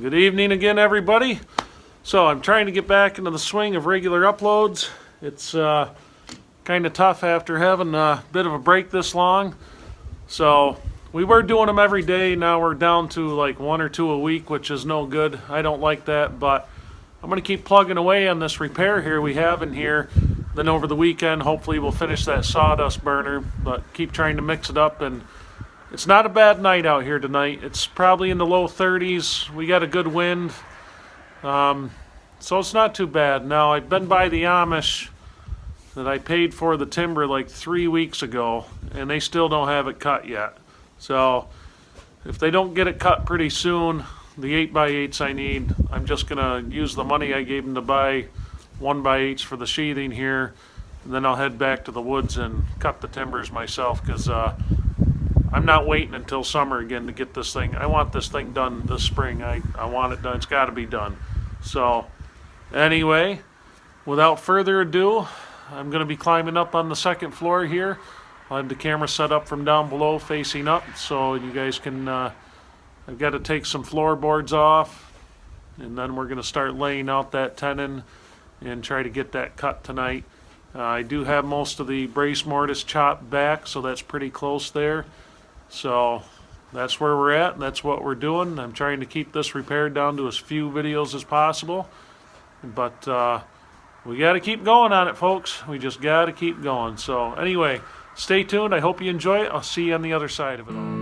Good evening again, everybody. So I'm trying to get back into the swing of regular uploads. It's kind of tough after having a bit of a break this long. So we were doing them every day. Now we're down to like 1 or 2 a week, which is no good. I don't like that, but I'm going to keep plugging away on this repair here we have in here. Then over the weekend, hopefully we'll finish that sawdust burner, but keep trying to mix it up. And it's not a bad night out here tonight. It's probably in the low 30s. We got a good wind. So it's not too bad. Now, I've been by the Amish that I paid for the timber like 3 weeks ago, and they still don't have it cut yet. So if they don't get it cut pretty soon, the 8x8s I need, I'm just going to use the money I gave them to buy 1x8s for the sheathing here, and then I'll head back to the woods and cut the timbers myself, because I'm not waiting until summer again to get this thing. I want this thing done this spring. I want it done. It's got to be done. So anyway, without further ado, I'm going to be climbing up on the second floor here. I'll have the camera set up from down below facing up so you guys can, I've got to take some floorboards off, and then we're going to start laying out that tenon and try to get that cut tonight. I do have most of the brace mortise chopped back, so that's pretty close there. So that's where we're at, and that's what we're doing. I'm trying to keep this repaired down to as few videos as possible, but we got to keep going on it, folks. We just got to keep going. So anyway, stay tuned. I hope you enjoy it. I'll see you on the other side of it all.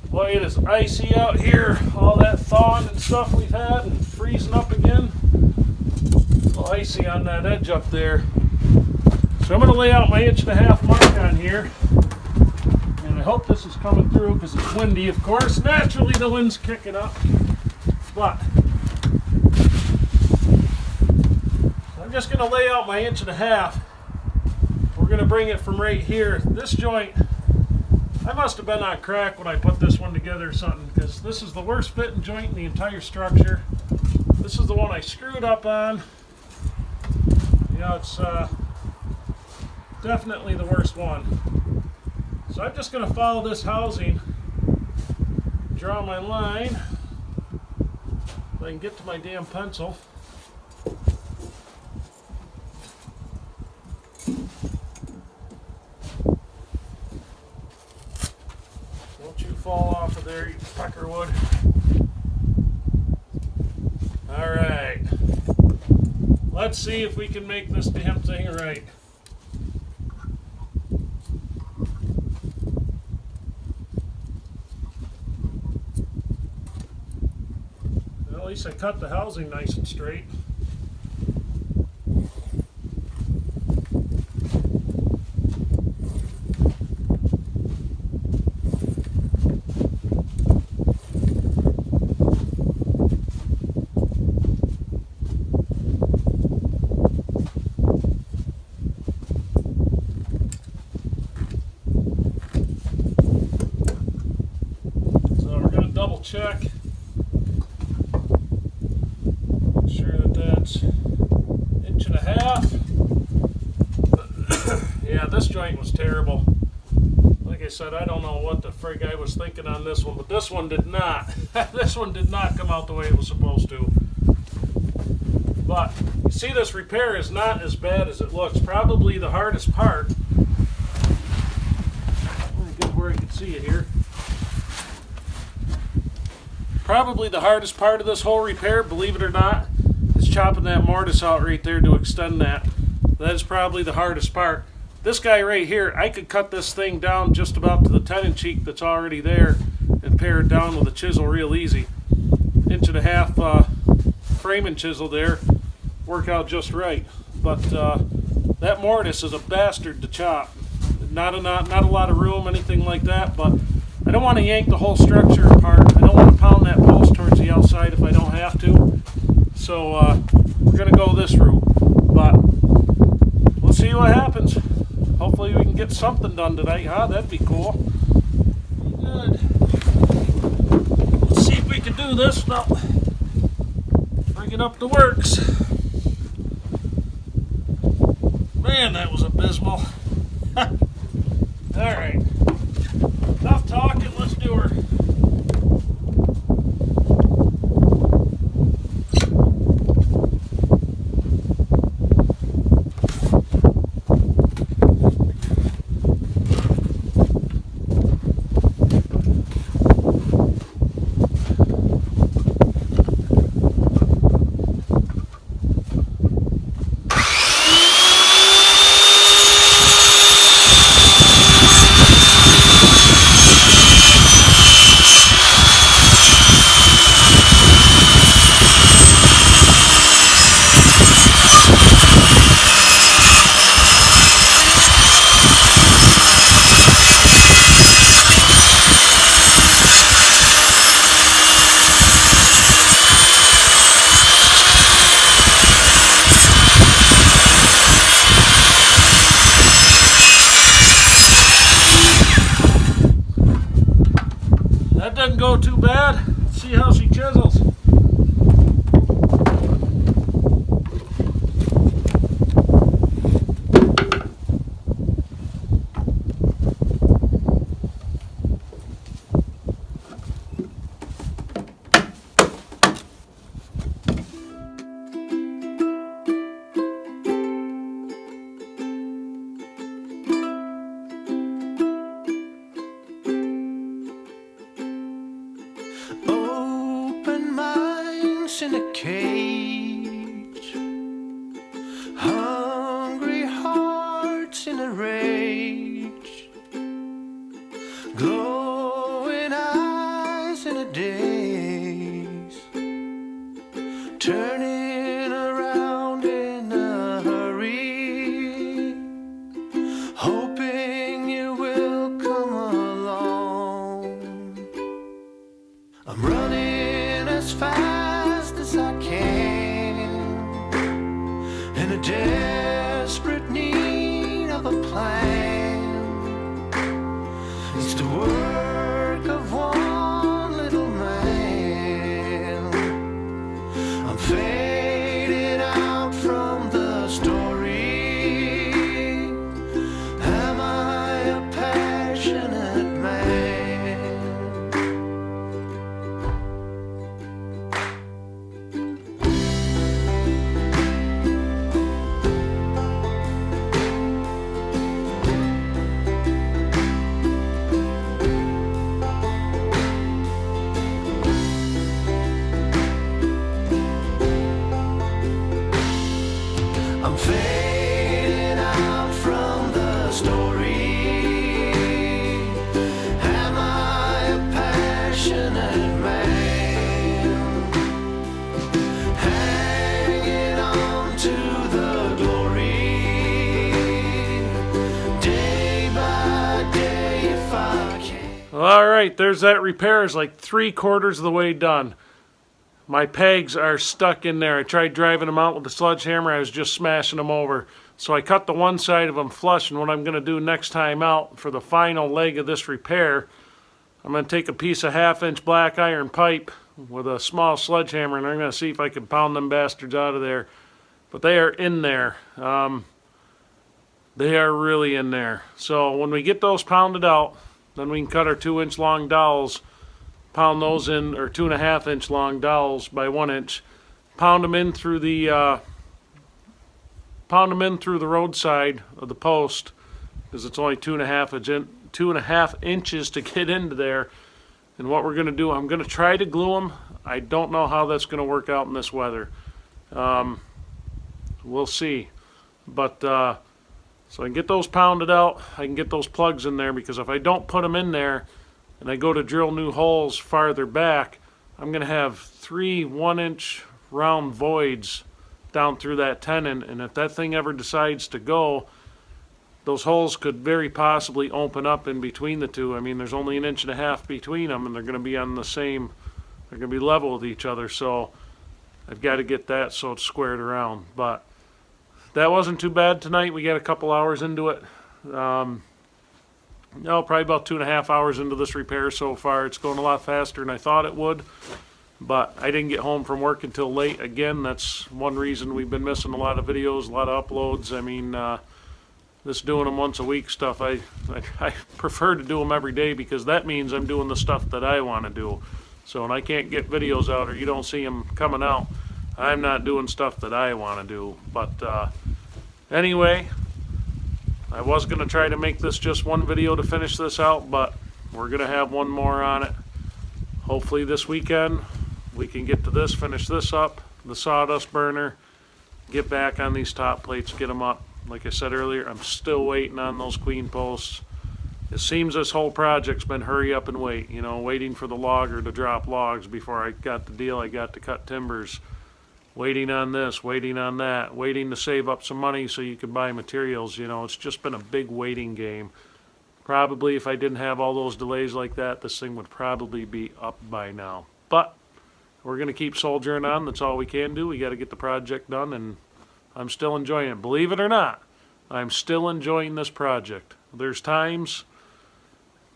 Boy, it is icy out here. All that thawing and stuff we've had and freezing up again. A little icy on that edge up there. So I'm going to lay out my 1.5 mark on here. And I hope this is coming through because it's windy, of course. Naturally, the wind's kicking up. But I'm just going to lay out my 1.5 inches. We're going to bring it from right here. This joint, I must have been on crack when I put this one together or something, because this is the worst fitting joint in the entire structure. This is the one I screwed up on. You know, it's definitely the worst one. So I'm just going to follow this housing, draw my line, if I can get to my damn pencil. Fall off of there, you peckerwood. All right, let's see if we can make this damn thing right. Well, at least I cut the housing nice and straight. Check. Make sure that that's 1.5 inches. Yeah, this joint was terrible. Like I said, I don't know what the frig I was thinking on this one, but this one did not. This one did not come out the way it was supposed to. But you see, this repair is not as bad as it looks. Probably the hardest part. Let me get where I can see it here. Probably the hardest part of this whole repair, believe it or not, is chopping that mortise out right there to extend that. That is probably the hardest part. This guy right here, I could cut this thing down just about to the tenon cheek that's already there and can pare it down with a chisel real easy. 1.5 framing chisel there, work out just right. But that mortise is a bastard to chop. Not a lot of room, anything like that, but I don't want to yank the whole structure apart. I don't want to pound that post towards the outside if I don't have to. So we're going to go this route. But we'll see what happens. Hopefully we can get something done tonight, huh? That'd be cool. Good. Let's see if we can do this without bringing up the works. Man, that was abysmal. Alright. Enough talking, let's do her. That doesn't go too bad. Let's see how she chisels. In a cage, hungry hearts in a rage, glowing eyes in a daze, turning around in a hurry, hoping you will come along. I'm running as fast as I can, in a desperate need of a plan. It's the work of one little man. I'm fading out from the story. Am I a passionate man? I'm fading out from the story. Am I a passionate man? Hanging on to the glory, day by day if I can. All right, there's that repair. Is like 3/4 of the way done. My pegs are stuck in there. I tried driving them out with the sledgehammer. I was just smashing them over. So I cut the one side of them flush, and what I'm going to do next time out for the final leg of this repair, I'm going to take a piece of 1/2-inch black iron pipe with a small sledgehammer, and I'm going to see if I can pound them bastards out of there. But they are in there. They are really in there. So when we get those pounded out, then we can cut our 2-inch long dowels, pound those in, or 2.5-inch long dowels by 1 inch, pound them in through the roadside of the post, because it's only 2.5 inches to get into there. And what we're going to do, I'm going to try to glue them. I don't know how that's going to work out in this weather. We'll see. But so I can get those pounded out. I can get those plugs in there, because if I don't put them in there, and I go to drill new holes farther back, I'm going to have 3 1-inch round voids down through that tenon, and if that thing ever decides to go, those holes could very possibly open up in between the two. I mean, there's only 1.5 inches between them, and they're going to be on the same, they're going to be level with each other, so I've got to get that so it's squared around. But that wasn't too bad tonight. We got a couple hours into it. No, probably about 2.5 hours into this repair so far. It's going a lot faster than I thought it would, but I didn't get home from work until late. Again, that's one reason we've been missing a lot of videos, a lot of uploads. I mean, this doing them once a week stuff, I prefer to do them every day, because that means I'm doing the stuff that I want to do. So when I can't get videos out, or you don't see them coming out, I'm not doing stuff that I want to do. But anyway, I was going to try to make this just one video to finish this out, but we're going to have one more on it. Hopefully this weekend we can get to this, finish this up, the sawdust burner, get back on these top plates, get them up. Like I said earlier, I'm still waiting on those queen posts. It seems this whole project's been hurry up and wait, you know, waiting for the logger to drop logs before I got the deal. I got to cut timbers, waiting on this, waiting on that, waiting to save up some money so you could buy materials. You know, it's just been a big waiting game. Probably if I didn't have all those delays like that, this thing would probably be up by now. But we're going to keep soldiering on. That's all we can do. We got to get the project done, and I'm still enjoying it. Believe it or not, I'm still enjoying this project. There's times,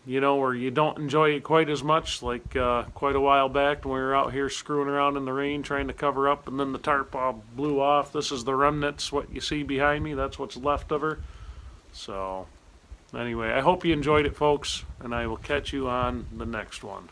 you know, where you don't enjoy it quite as much, like quite a while back when we were out here screwing around in the rain trying to cover up, and then the tarp all blew off. This is the remnants, what you see behind me. That's what's left of her. So anyway, I hope you enjoyed it, folks, and I will catch you on the next one.